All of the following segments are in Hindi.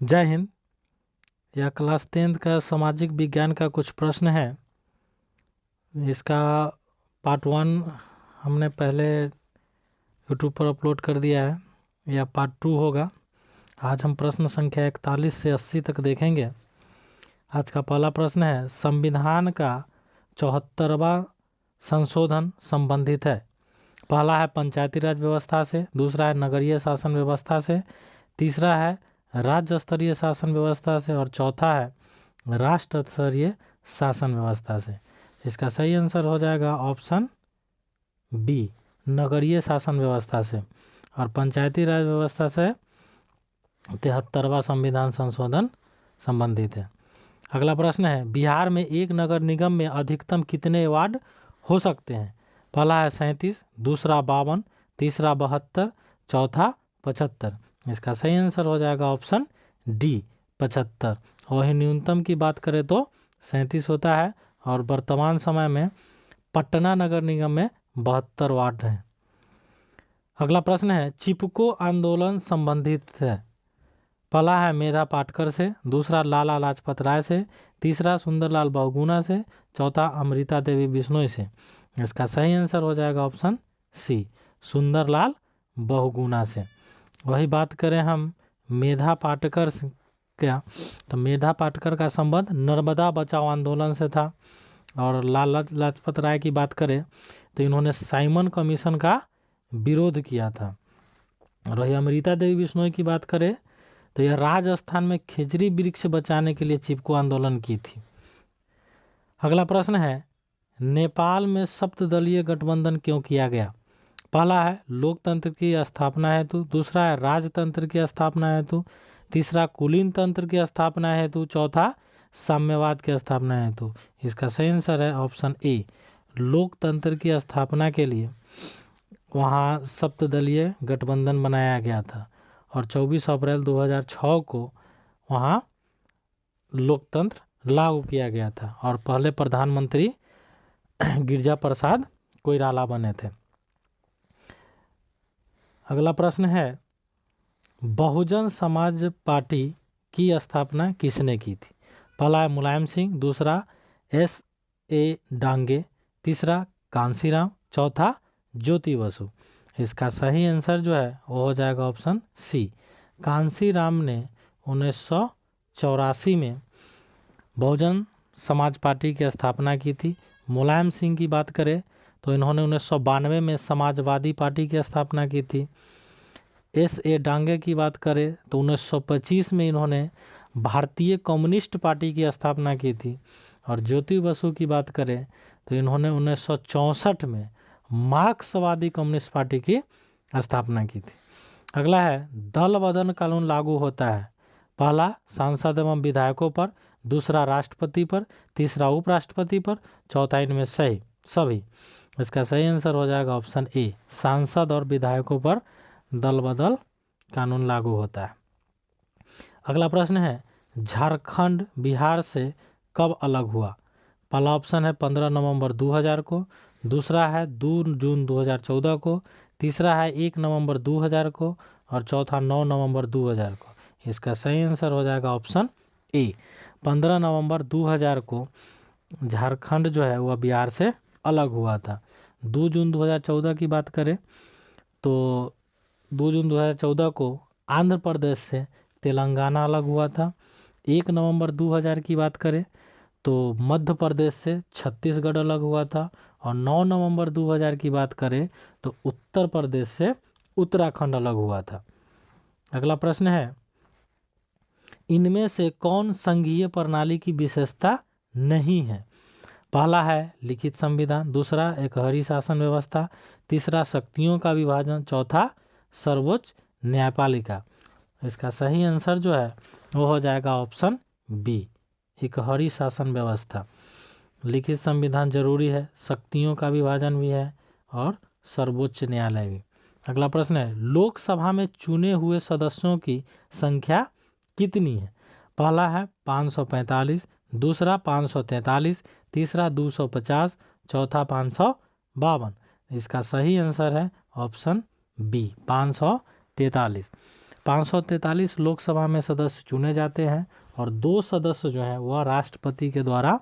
जय हिंद। यह क्लास 10th का सामाजिक विज्ञान का कुछ प्रश्न है। इसका पार्ट 1 हमने पहले यूट्यूब पर अपलोड कर दिया है। यह पार्ट 2 होगा। आज हम प्रश्न संख्या 41 से 80 तक देखेंगे। आज का पहला प्रश्न है, संविधान का 74वां संशोधन संबंधित है। पहला है पंचायती राज व्यवस्था से, दूसरा है नगरीय शासन व्यवस्था से, तीसरा है राज्य स्तरीय शासन व्यवस्था से और चौथा है राष्ट्र स्तरीय शासन व्यवस्था से। इसका सही आंसर हो जाएगा ऑप्शन बी, नगरीय शासन व्यवस्था से। और पंचायती राज व्यवस्था से 73वां संविधान संशोधन संबंधित है। अगला प्रश्न है, बिहार में एक नगर निगम में अधिकतम कितने वार्ड हो सकते हैं? पहला है 37, दूसरा 52, तीसरा 72, चौथा 75। इसका सही आंसर हो जाएगा ऑप्शन डी, 75। वही न्यूनतम की बात करें तो 37 होता है और वर्तमान समय में पटना नगर निगम में 72 वार्ड हैं। अगला प्रश्न है, चिपको आंदोलन संबंधित है। पहला है मेधा पाटकर से, दूसरा लाला लाजपत राय से, तीसरा सुंदरलाल बहुगुणा से, चौथा अमृता देवी बिश्नोई से। इसका सही आंसर हो जाएगा ऑप्शन सी, सुंदरलाल बहुगुणा से। वही बात करें हम मेधा पाटकर क्या, तो मेधा पाटकर का संबंध नर्मदा बचाओ आंदोलन से था। और लाला लाजपत राय की बात करें तो इन्होंने साइमन कमीशन का विरोध किया था। और वही अमृता देवी बिश्नोई की बात करें तो यह राजस्थान में खेजड़ी वृक्ष बचाने के लिए चिपको आंदोलन की थी। अगला प्रश्न है, नेपाल में सप्तदलीय गठबंधन क्यों किया गया? पहला है लोकतंत्र की स्थापना हेतु, दूसरा है राजतंत्र की स्थापना हेतु, तीसरा कुलीन तंत्र की स्थापना हेतु, चौथा साम्यवाद की स्थापना हेतु। इसका सही आंसर है ऑप्शन ए, लोकतंत्र की स्थापना के लिए वहाँ सप्तदलीय गठबंधन बनाया गया था। और 24 अप्रैल 2006 को वहाँ लोकतंत्र लागू किया गया था और पहले प्रधानमंत्री गिरजा प्रसाद कोइराला बने थे। अगला प्रश्न है, बहुजन समाज पार्टी की स्थापना किसने की थी? पहला है मुलायम सिंह, दूसरा S.A. डांगे, तीसरा कांसीराम, चौथा ज्योति बसु। इसका सही आंसर जो है वो हो जाएगा ऑप्शन सी, कांसीराम ने 1984 में बहुजन समाज पार्टी की स्थापना की थी। मुलायम सिंह की बात करें तो इन्होंने 1992 में समाजवादी पार्टी की स्थापना की थी। S.A. डांगे की बात करें तो 1925 में इन्होंने भारतीय कम्युनिस्ट पार्टी की स्थापना की थी। और ज्योति बसु की बात करें तो इन्होंने 1964 में मार्क्सवादी कम्युनिस्ट पार्टी की स्थापना की थी। अगला है, दल बदल कानून लागू होता है। पहला सांसद एवं विधायकों पर, दूसरा राष्ट्रपति पर, तीसरा उपराष्ट्रपति पर, चौथा इनमें सही सभी। इसका सही आंसर हो जाएगा ऑप्शन ए, सांसद और विधायकों पर दल बदल कानून लागू होता है। अगला प्रश्न है, झारखंड बिहार से कब अलग हुआ? पहला ऑप्शन है 15 नवंबर 2000 को, दूसरा है 2 जून 2014 को, तीसरा है 1 नवंबर 2000 को और चौथा 9 नवंबर 2000 को। इसका सही आंसर हो जाएगा ऑप्शन ए, 15 नवंबर 2000 को झारखंड जो है वह बिहार से अलग हुआ था। 2 जून 2014 की बात करें तो 2 जून 2014 को आंध्र प्रदेश से तेलंगाना अलग हुआ था। 1 नवंबर 2000 की बात करें तो मध्य प्रदेश से छत्तीसगढ़ अलग हुआ था। और 9 नवंबर 2000 की बात करें तो उत्तर प्रदेश से उत्तराखंड अलग हुआ था। अगला प्रश्न है, इनमें से कौन संघीय प्रणाली की विशेषता नहीं है? पहला है लिखित संविधान, दूसरा एकहरी शासन व्यवस्था, तीसरा शक्तियों का विभाजन, चौथा सर्वोच्च न्यायपालिका। इसका सही आंसर जो है वो हो जाएगा ऑप्शन बी, एकहरी शासन व्यवस्था। लिखित संविधान जरूरी है, शक्तियों का विभाजन भी है और सर्वोच्च न्यायालय भी। अगला प्रश्न है, लोकसभा में चुने हुए सदस्यों की संख्या कितनी है? पहला है 545, दूसरा 543, तीसरा 250, चौथा 552। इसका सही आंसर है ऑप्शन बी, 543। 543 लोकसभा में सदस्य चुने जाते हैं और 2 सदस्य जो हैं वह राष्ट्रपति के द्वारा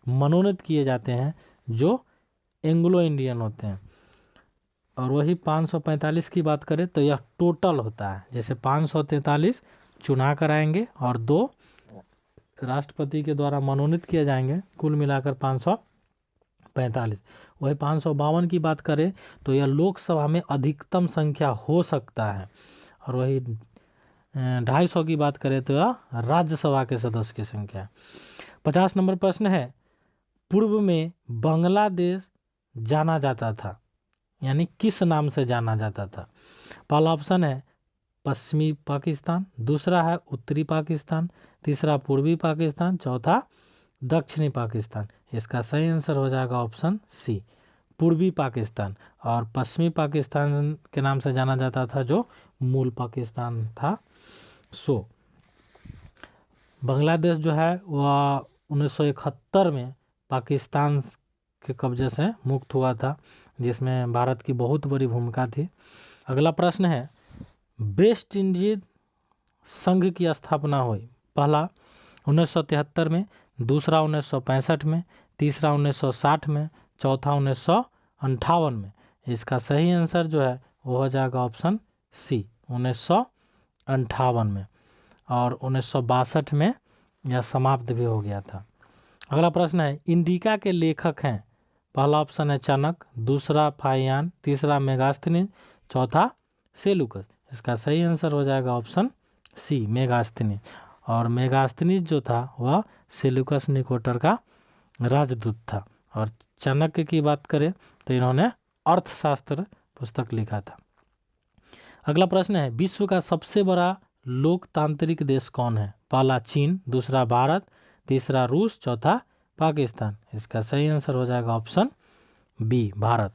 मनोनीत किए जाते हैं जो एंग्लो इंडियन होते हैं। और वही 545 की बात करें तो यह टोटल होता है, जैसे 543 चुनाव कराएंगे और 2 राष्ट्रपति के द्वारा मनोनीत किए जाएंगे, कुल मिलाकर 545। वही 552 की बात करें तो यह लोकसभा में अधिकतम संख्या हो सकता है। और वही 250 की बात करें तो यह राज्यसभा के सदस्य की संख्या है। 50 नंबर प्रश्न है, पूर्व में बांग्लादेश जाना जाता था, यानी किस नाम से जाना जाता था? पहला ऑप्शन है पश्चिमी पाकिस्तान, दूसरा है उत्तरी पाकिस्तान, तीसरा पूर्वी पाकिस्तान, चौथा दक्षिणी पाकिस्तान। इसका सही आंसर हो जाएगा ऑप्शन सी, पूर्वी पाकिस्तान। और पश्चिमी पाकिस्तान के नाम से जाना जाता था जो मूल पाकिस्तान था। बांग्लादेश जो है वह 1971 में पाकिस्तान के कब्जे से मुक्त हुआ था, जिसमें भारत की बहुत बड़ी भूमिका थी। अगला प्रश्न है, वेस्ट इंडीज संघ की स्थापना हुई। पहला 1973 में, दूसरा 1965 में, तीसरा 1960 में, चौथा 1958 में। इसका सही आंसर जो है वो हो जाएगा ऑप्शन सी, 1958 में। और 1962 में यह समाप्त भी हो गया था। अगला प्रश्न है, इंडिका के लेखक हैं। पहला ऑप्शन है चाणक्य, दूसरा फाहियान, तीसरा मेगास्थनीज, चौथा सेलुकस। इसका सही आंसर हो जाएगा ऑप्शन सी, मेगास्थनीज। और मेगास्थनीज जो था वह सेलुकस निकोटर का राजदूत था। और चाणक्य की बात करें तो इन्होंने अर्थशास्त्र पुस्तक लिखा था। अगला प्रश्न है, विश्व का सबसे बड़ा लोकतांत्रिक देश कौन है? पहला चीन, दूसरा भारत, तीसरा रूस, चौथा पाकिस्तान। इसका सही आंसर हो जाएगा ऑप्शन बी, भारत।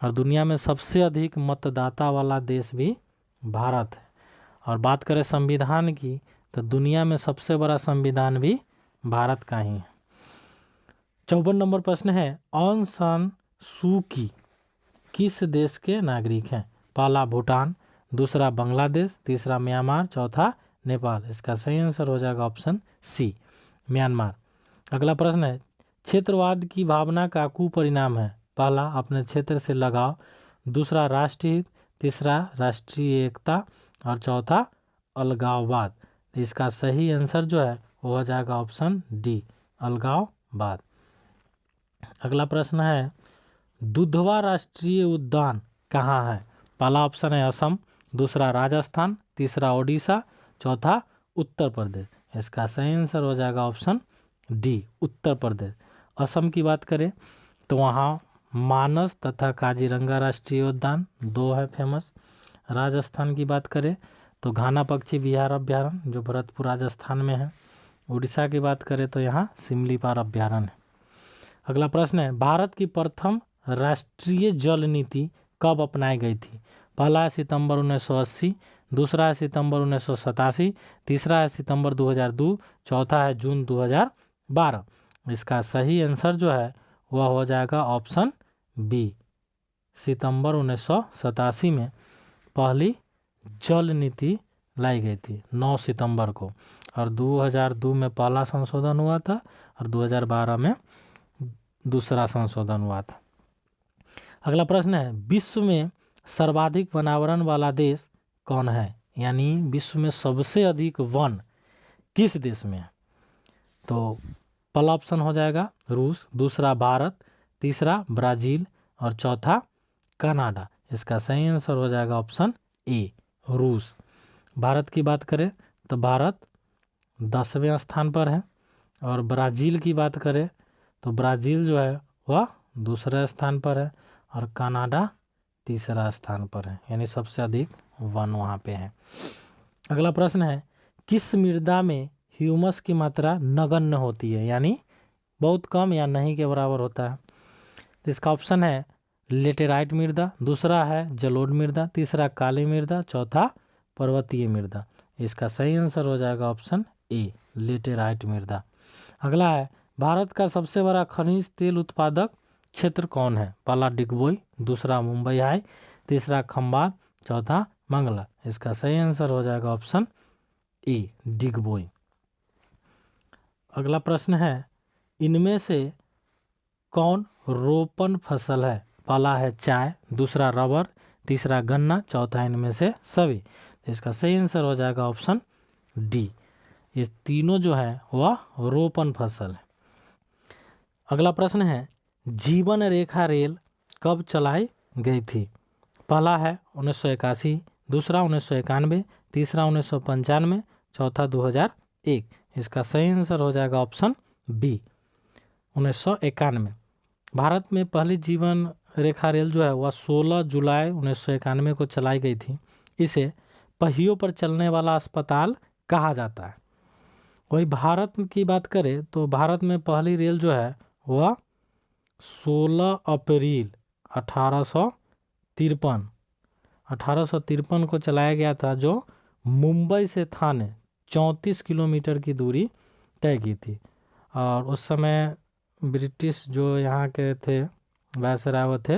और दुनिया में सबसे अधिक मतदाता वाला देश भी भारत है। और बात करें संविधान की तो दुनिया में सबसे बड़ा संविधान भी भारत का ही है। 54 नंबर प्रश्न है, ऑन सान सू की किस देश के नागरिक हैं? पहला भूटान, दूसरा बांग्लादेश, तीसरा म्यांमार, चौथा नेपाल। इसका सही आंसर हो जाएगा ऑप्शन सी, म्यांमार। अगला प्रश्न है, क्षेत्रवाद की भावना का कुपरिणाम है। पहला अपने क्षेत्र से लगाव, दूसरा राष्ट्रीय हित, तीसरा राष्ट्रीय एकता और चौथा अलगाववाद। इसका सही आंसर जो है वो हो जाएगा ऑप्शन डी, अलगाववाद। अगला प्रश्न है, दुधवा राष्ट्रीय उद्यान कहाँ है? पहला ऑप्शन है असम, दूसरा राजस्थान, तीसरा ओडिशा, चौथा उत्तर प्रदेश। इसका सही आंसर हो जाएगा ऑप्शन डी, उत्तर प्रदेश। असम की बात करें तो वहाँ मानस तथा काजीरंगा राष्ट्रीय उद्यान 2 है फेमस। राजस्थान की बात करें तो घाना पक्षी विहार अभ्यारण्य जो भरतपुर राजस्थान में है। उड़ीसा की बात करें तो यहाँ सिमलीपाल अभ्यारण्य है। अगला प्रश्न है, भारत की प्रथम राष्ट्रीय जल नीति कब अपनाई गई थी? पहला है सितंबर 1980, दूसरा है सितंबर 1987, तीसरा है सितंबर 2002, चौथा है जून 2012। इसका सही आंसर जो है वह हो जाएगा ऑप्शन बी, सितंबर 1987 में पहली जल नीति लाई गई थी 9 सितंबर को। और 2002 में पहला संशोधन हुआ था और 2012 में दूसरा संशोधन हुआ था। अगला प्रश्न है, विश्व में सर्वाधिक वनावरण वाला देश कौन है? यानी विश्व में सबसे अधिक वन किस देश में है? तो पहला ऑप्शन हो जाएगा रूस, दूसरा भारत, तीसरा ब्राज़ील और चौथा कनाडा। इसका सही आंसर हो जाएगा ऑप्शन ए, रूस। भारत की बात करें तो भारत 10वें स्थान पर है। और ब्राज़ील की बात करें तो ब्राज़ील जो है वह दूसरे स्थान पर है और कनाडा तीसरा स्थान पर है, यानी सबसे अधिक वन वहाँ पे है। अगला प्रश्न है, किस मृदा में ह्यूमस की मात्रा नगण्य होती है, यानी बहुत कम या नहीं के बराबर होता है? तो इसका ऑप्शन है लेटेराइट मृदा, दूसरा है जलोढ़ मृदा, तीसरा काली मृदा, चौथा पर्वतीय मृदा। इसका सही आंसर हो जाएगा ऑप्शन ए, लेटेराइट मृदा। अगला है, भारत का सबसे बड़ा खनिज तेल उत्पादक क्षेत्र कौन है? पहला डिगबोई, दूसरा मुंबई हाई, तीसरा खंबात, चौथा मंगला। इसका सही आंसर हो जाएगा ऑप्शन ए, डिगबोई। अगला प्रश्न है, इनमें से कौन रोपण फसल है? पहला है चाय, दूसरा रबर, तीसरा गन्ना, चौथा इनमें से सभी। इसका सही आंसर हो जाएगा ऑप्शन डी, ये तीनों जो है वह रोपण फसल है। अगला प्रश्न है, जीवन रेखा रेल कब चलाई गई थी? पहला है 1981, दूसरा 1991, तीसरा 1995, चौथा 2001। इसका सही आंसर हो जाएगा ऑप्शन बी, 1991। भारत में पहली जीवन रेखा रेल जो है वह 16 जुलाई 1991 को चलाई गई थी। इसे पहियों पर चलने वाला अस्पताल कहा जाता है। वही भारत की बात करें तो भारत में पहली रेल जो है वह 16 अप्रैल 1853 को चलाया गया था, जो मुंबई से थाने 34 किलोमीटर की दूरी तय की थी। और उस समय ब्रिटिश जो यहाँ के थे वायसराय वो थे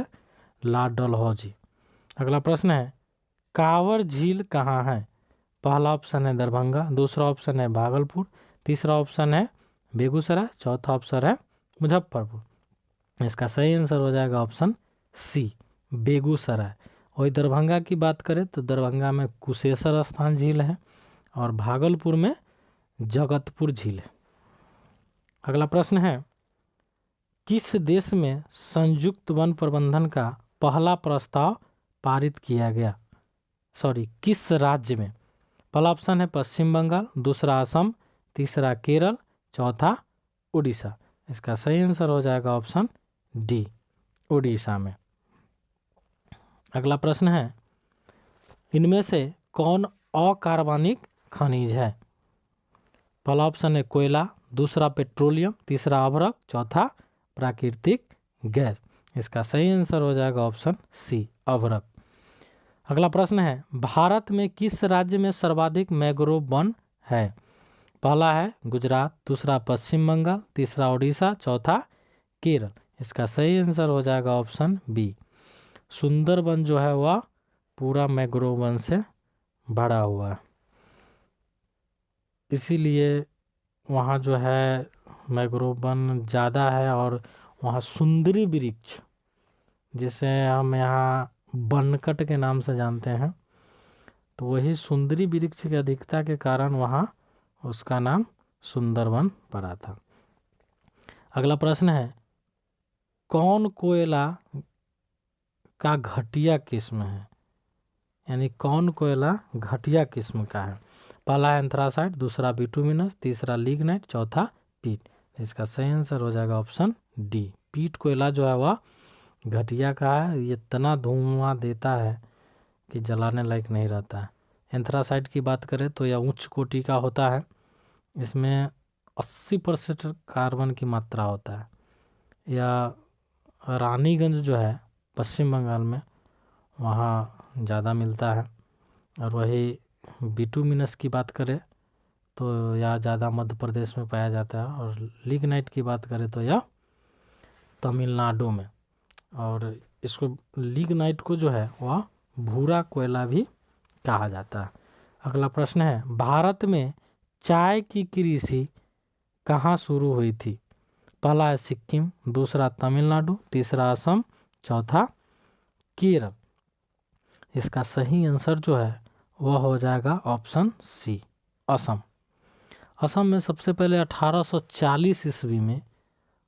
लॉर्ड डलहौजी। अगला प्रश्न है, कांवर झील कहाँ है? पहला ऑप्शन है दरभंगा, दूसरा ऑप्शन है भागलपुर, तीसरा ऑप्शन है बेगूसराय, चौथा ऑप्शन है मुजफ्फरपुर। इसका सही आंसर हो जाएगा ऑप्शन सी, बेगूसराय। वही दरभंगा की बात करें तो दरभंगा में कुशेश्वर स्थान झील है और भागलपुर में जगतपुर झील है। अगला प्रश्न है, किस देश में संयुक्त वन प्रबंधन का पहला प्रस्ताव पारित किया गया? किस राज्य में? पहला ऑप्शन है पश्चिम बंगाल, दूसरा असम, तीसरा केरल, चौथा उड़ीसा। इसका सही आंसर हो जाएगा ऑप्शन डी, उड़ीसा में। अगला प्रश्न है, इनमें से कौन अकार्बनिक खनिज है? पहला ऑप्शन है कोयला, दूसरा पेट्रोलियम, तीसरा अभ्रक, चौथा प्राकृतिक गैस। इसका सही आंसर हो जाएगा ऑप्शन सी, अभ्रक। अगला प्रश्न है, भारत में किस राज्य में सर्वाधिक मैंग्रोव वन है? पहला है गुजरात, दूसरा पश्चिम बंगाल, तीसरा उड़ीसा, चौथा केरल। इसका सही आंसर हो जाएगा ऑप्शन बी, सुंदरबन जो है वह पूरा मैंग्रोव वन से भरा हुआ है, इसीलिए वहाँ जो है मैंग्रोव वन ज़्यादा है। और वहाँ सुंदरी वृक्ष, जिसे हम यहाँ बनकट के नाम से जानते हैं, तो वही सुंदरी वृक्ष की अधिकता के कारण वहाँ उसका नाम सुंदरबन पड़ा था। अगला प्रश्न है, कौन कोयला का घटिया किस्म है? यानी कौन कोयला घटिया किस्म का है? पहला है एंथ्रासाइट, दूसरा बिटुमिनस, तीसरा लिग्नाइट, चौथा पीट। इसका सही आंसर हो जाएगा ऑप्शन डी, पीट कोयला जो है वह घटिया का है। ये इतना धुआं देता है कि जलाने लायक नहीं रहता है। एंथ्रासाइट की बात करें तो यह उच्च कोटि का होता है, इसमें 80% कार्बन की मात्रा होता है। या रानीगंज जो है पश्चिम बंगाल में, वहाँ ज़्यादा मिलता है। और वही बिटुमिनस की बात करें तो यह ज़्यादा मध्य प्रदेश में पाया जाता है। और लिग्नाइट की बात करें तो यह तमिलनाडु में। और इसको लिग्नाइट को जो है वह भूरा कोयला भी कहा जाता है। अगला प्रश्न है, भारत में चाय की कृषि कहाँ शुरू हुई थी? पहला है सिक्किम, दूसरा तमिलनाडु, तीसरा असम, चौथा केरल। इसका सही आंसर जो है वह हो जाएगा ऑप्शन सी, असम। असम में सबसे पहले 1840 ईस्वी में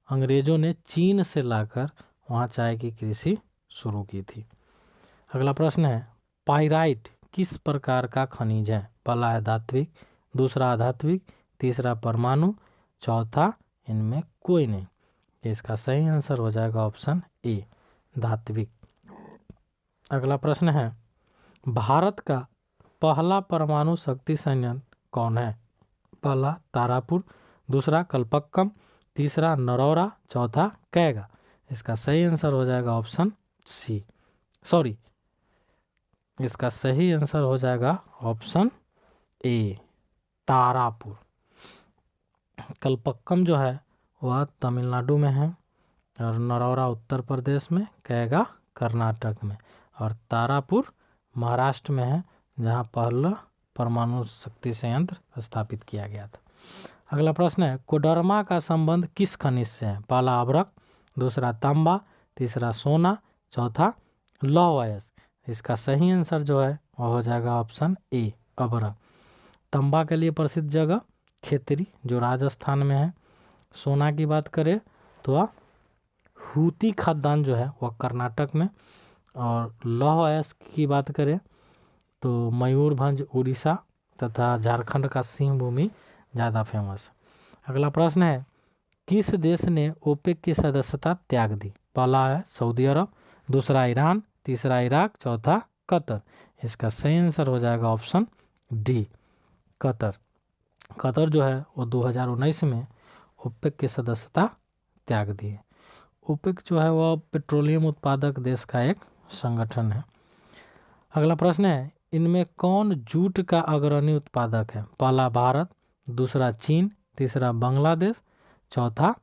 अंग्रेज़ों ने चीन से लाकर वहाँ चाय की कृषि शुरू की थी। अगला प्रश्न है, पाइराइट किस प्रकार का खनिज है? पहला है धात्विक, दूसरा अधात्विक, तीसरा परमाणु, चौथा इनमें कोई नहीं। इसका सही आंसर हो जाएगा ऑप्शन ए, धात्विक। अगला प्रश्न है, भारत का पहला परमाणु शक्ति संयंत्र कौन है? पहला तारापुर, दूसरा कलपक्कम, तीसरा नरौरा, चौथा कैगा। इसका सही आंसर हो जाएगा ऑप्शन सी, इसका सही आंसर हो जाएगा ऑप्शन ए, तारापुर। कलपक्कम जो है वह तमिलनाडु में है, और नरौरा उत्तर प्रदेश में, कैगा कर्नाटक में, और तारापुर महाराष्ट्र में है, जहाँ पहला परमाणु शक्ति संयंत्र स्थापित किया गया था। अगला प्रश्न है, कोडरमा का संबंध किस खनिज से है? पहला अभ्रक, दूसरा तांबा, तीसरा सोना, चौथा लौह अयस्क। इसका सही आंसर जो है वो हो जाएगा ऑप्शन ए, अभ्रक। तांबा के लिए प्रसिद्ध जगह खेतरी जो राजस्थान में है। सोना की बात करें तो हूती खदान जो है वह कर्नाटक में। और लौह अयस्क की बात करें तो मयूरभंज उड़ीसा तथा झारखंड का सिंह भूमि ज़्यादा फेमस है। अगला प्रश्न है, किस देश ने ओपेक की सदस्यता त्याग दी? पहला है सऊदी अरब, दूसरा ईरान, तीसरा इराक, चौथा कतर। इसका सही आंसर हो जाएगा ऑप्शन डी, कतर। कतर जो है वो 2019 में ओपेक की सदस्यता त्याग दी है। ओपेक जो है वह पेट्रोलियम उत्पादक देश का एक संगठन है। अगला प्रश्न है, इनमें कौन जूट का अग्रणी उत्पादक है? पहला भारत, दूसरा चीन, तीसरा बांग्लादेश, चौथा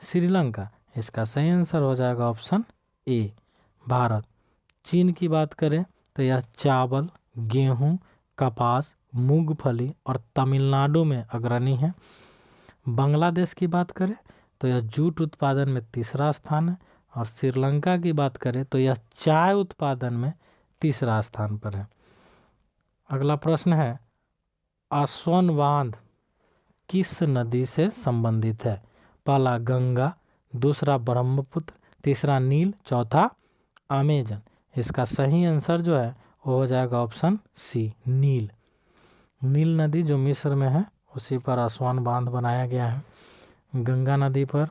श्रीलंका। इसका सही आंसर हो जाएगा ऑप्शन ए, भारत। चीन की बात करें तो यह चावल, गेहूं, कपास, मूंगफली और तमिलनाडु में अग्रणी है। बांग्लादेश की बात करें तो यह जूट उत्पादन में तीसरा स्थान है। और श्रीलंका की बात करें तो यह चाय उत्पादन में तीसरा स्थान पर है। अगला प्रश्न है, आसवन बांध किस नदी से संबंधित है? पहला गंगा, दूसरा ब्रह्मपुत्र, तीसरा नील, चौथा अमेजन। इसका सही आंसर जो है वो हो जाएगा ऑप्शन सी, नील। नील नदी जो मिस्र में है उसी पर आसवन बांध बनाया गया है। गंगा नदी पर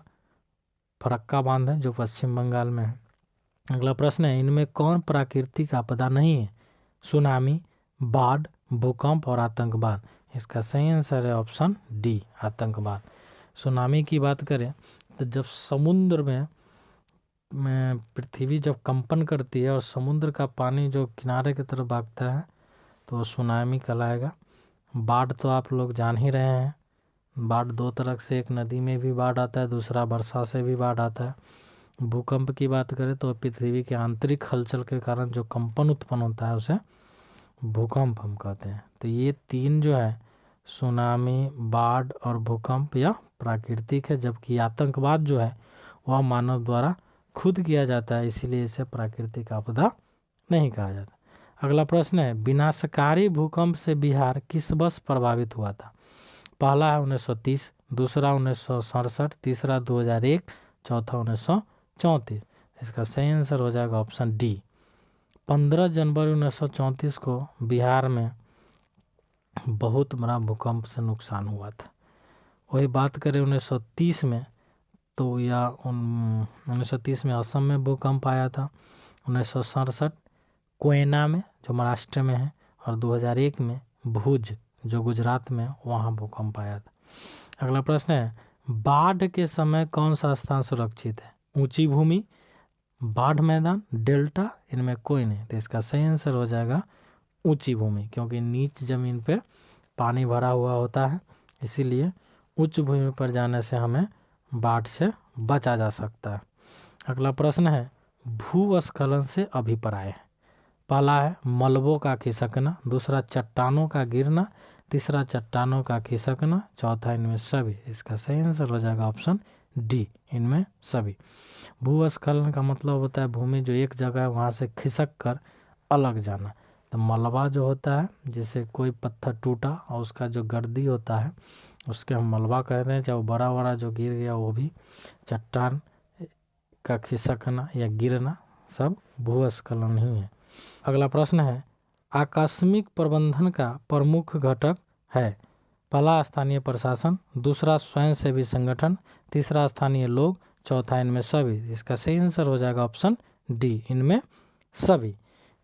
फरक्का बांध है जो पश्चिम बंगाल में है। अगला प्रश्न है, इनमें कौन प्राकृतिक आपदा नहीं है? सुनामी, बाढ़, भूकंप और आतंकवाद। इसका सही आंसर है ऑप्शन डी, आतंकवाद। सुनामी की बात करें तो जब समुद्र में पृथ्वी जब कंपन करती है और समुद्र का पानी जो किनारे की तरफ भागता है तो वो सुनामी कहलाएगा। बाढ़ तो आप लोग जान ही रहे हैं, बाढ़ दो तरह से, एक नदी में भी बाढ़ आता है, दूसरा वर्षा से भी बाढ़ आता है। भूकंप की बात करें तो पृथ्वी के आंतरिक हलचल के कारण जो कंपन उत्पन्न होता है उसे भूकंप हम कहते हैं। तो ये तीन जो है सुनामी, बाढ़ और भूकंप यह प्राकृतिक है, जबकि आतंकवाद जो है वह मानव द्वारा खुद किया जाता है, इसीलिए इसे प्राकृतिक आपदा नहीं कहा जाता। अगला प्रश्न है, विनाशकारी भूकंप से बिहार किस वर्ष प्रभावित हुआ था? पहला है 1930, दूसरा 1967, तीसरा 2001, चौथा 1934। इसका सही आंसर हो जाएगा ऑप्शन डी, 15 जनवरी 1934 को बिहार में बहुत बड़ा भूकंप से नुकसान हुआ था। वही बात करें 1930 में तो या 1930 में असम में भूकंप आया था, 1967 कोयना में जो महाराष्ट्र में है, और 2001 में भुज जो गुजरात में, वहाँ भूकंप आया था। अगला प्रश्न है, बाढ़ के समय कौन सा स्थान सुरक्षित है? ऊंची भूमि, बाढ़ मैदान, डेल्टा, इनमें कोई नहीं। तो इसका सही आंसर हो जाएगा ऊंची भूमि, क्योंकि नीच जमीन पे पानी भरा हुआ होता है, इसीलिए उच्च भूमि पर जाने से हमें बाढ़ से बचा जा सकता है। अगला प्रश्न है, भूस्खलन से अभिप्राय। पहला है मलबों का खिसकना, दूसरा चट्टानों का गिरना, तीसरा चट्टानों का खिसकना, चौथा इनमें सभी। इसका सही आंसर हो जाएगा ऑप्शन डी, इनमें सभी। भूस्खलन का मतलब होता है भूमि जो एक जगह है वहाँ से खिसक कर अलग जाना। तो मलबा जो होता है, जैसे कोई पत्थर टूटा और उसका जो गर्दी होता है उसके हम मलबा कहते हैं, चाहे वो बड़ा बड़ा जो गिर गया वो भी। चट्टान का खिसकना या गिरना सब भूस्खलन ही है। अगला प्रश्न है, आकस्मिक प्रबंधन का प्रमुख घटक है? पहला स्थानीय प्रशासन, दूसरा स्वयंसेवी संगठन, तीसरा स्थानीय लोग, चौथा इनमें सभी। इसका सही आंसर हो जाएगा ऑप्शन डी, इनमें सभी।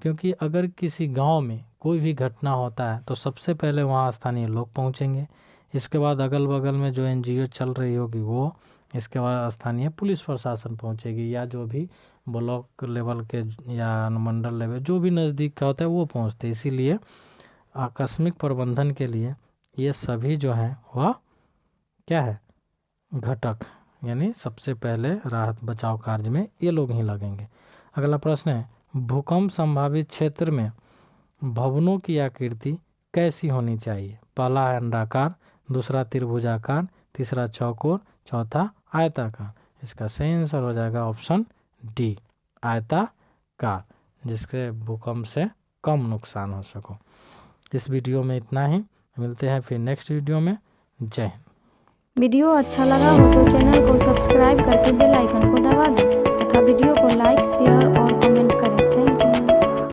क्योंकि अगर किसी गांव में कोई भी घटना होता है तो सबसे पहले वहां स्थानीय लोग पहुंचेंगे, इसके बाद अगल बगल में जो एनजीओ चल रही होगी वो, इसके बाद स्थानीय पुलिस प्रशासन पहुंचेगी, या जो भी ब्लॉक लेवल के या अनुमंडल लेवल जो भी नज़दीक का होता है वो पहुंचते। इसीलिए आकस्मिक प्रबंधन के लिए ये सभी जो हैं वह क्या है, घटक, यानी सबसे पहले राहत बचाव कार्य में ये लोग ही लगेंगे। अगला प्रश्न है, भूकंप संभावित क्षेत्र में भवनों की आकृति कैसी होनी चाहिए? पहला है अंडाकार, दूसरा त्रिभुजाकार, तीसरा चौकोर, चौथा आयताकार। इसका सही आंसर हो जाएगा ऑप्शन डी, आयताकार, जिससे भूकंप से कम नुकसान हो सको। इस वीडियो में इतना ही, मिलते हैं फिर नेक्स्ट वीडियो में। जय हिंद। वीडियो अच्छा लगा हो तो चैनल को सब्सक्राइब करके बेल आइकन को दबा दो तथा वीडियो को लाइक, शेयर और